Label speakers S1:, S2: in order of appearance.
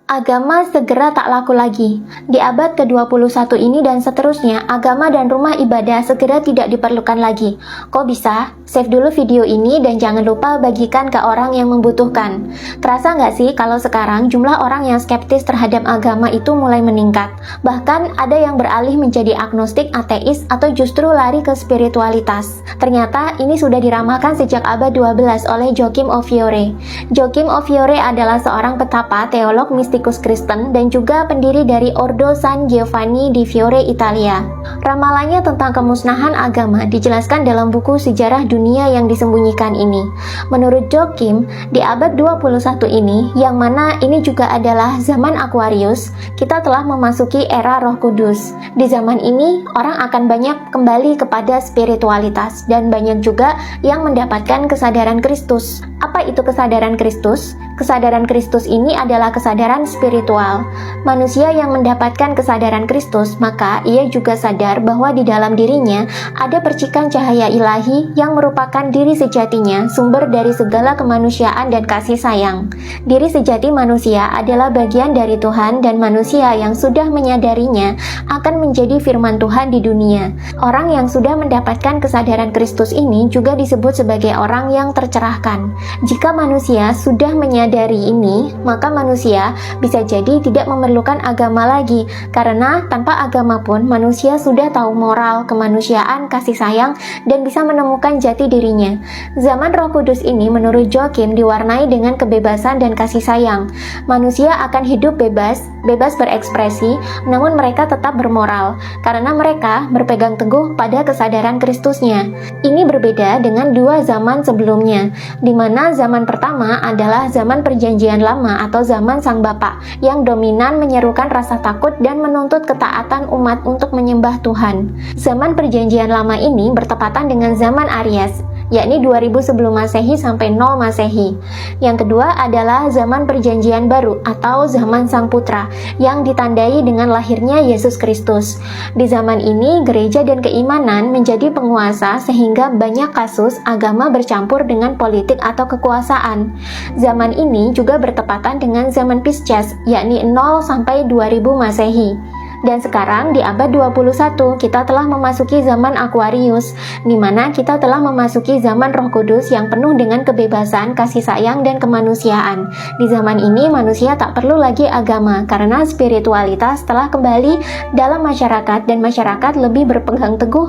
S1: Agama segera tak laku lagi. Di abad ke-21 ini dan seterusnya, agama dan rumah ibadah segera tidak diperlukan lagi. Kok bisa? Save dulu video ini dan jangan lupa bagikan ke orang yang membutuhkan. Terasa nggak sih kalau sekarang jumlah orang yang skeptis terhadap agama itu mulai meningkat? Bahkan ada yang beralih menjadi agnostik, ateis, atau justru lari ke spiritualitas. Ternyata ini sudah diramalkan sejak abad 12 oleh Joachim of Fiore. Joachim of Fiore adalah seorang petapa, teolog, mistikus Kristen, dan juga pendiri dari Ordo San Giovanni di Fiore, Italia. Ramalannya tentang kemusnahan agama dijelaskan dalam buku Sejarah Dunia yang Disembunyikan ini. Menurut Joachim, di abad 21 ini, yang mana ini juga adalah zaman Aquarius, kita telah memasuki era Roh Kudus. Di zaman ini, orang akan banyak kembali kepada spiritualitas dan banyak juga yang mendapatkan kesadaran Kristus. Apa itu kesadaran Kristus? Kesadaran Kristus ini adalah kesadaran spiritual. Manusia yang mendapatkan kesadaran Kristus, maka ia juga sadar bahwa di dalam dirinya ada percikan cahaya ilahi yang merupakan diri sejatinya, sumber dari segala kemanusiaan dan kasih sayang. Diri sejati manusia adalah bagian dari Tuhan dan manusia yang sudah menyadarinya akan menjadi firman Tuhan di dunia. Orang yang sudah mendapatkan kesadaran Kristus ini juga disebut sebagai orang yang tercerahkan. Jika manusia sudah menyadari ini, maka manusia bisa jadi tidak memerlukan agama lagi, karena tanpa agama pun manusia sudah tahu moral, kemanusiaan, kasih sayang, dan bisa menemukan jati dirinya. Zaman Roh Kudus ini menurut Joachim diwarnai dengan kebebasan dan kasih sayang. Manusia akan hidup bebas berekspresi, namun mereka tetap bermoral, karena mereka berpegang teguh pada kesadaran Kristusnya. Ini berbeda dengan dua zaman sebelumnya, di mana zaman pertama adalah zaman Perjanjian Lama atau zaman Sang Bapa yang dominan menyerukan rasa takut dan menuntut ketaatan umat untuk menyembah Tuhan. Zaman Perjanjian Lama ini bertepatan dengan zaman Aries, yakni 2000 sebelum Masehi sampai 0 Masehi. Yang kedua adalah zaman Perjanjian Baru atau zaman Sang Putra yang ditandai dengan lahirnya Yesus Kristus. Di zaman ini gereja dan keimanan menjadi penguasa sehingga banyak kasus agama bercampur dengan politik atau kekuasaan. Zaman ini juga bertepatan dengan zaman Pisces, yakni 0 sampai 2000 Masehi. Dan sekarang di abad 21 kita telah memasuki zaman Aquarius, di mana kita telah memasuki zaman Roh Kudus yang penuh dengan kebebasan, kasih sayang, dan kemanusiaan. Di zaman ini manusia tak perlu lagi agama karena spiritualitas telah kembali dalam masyarakat dan masyarakat lebih berpegang teguh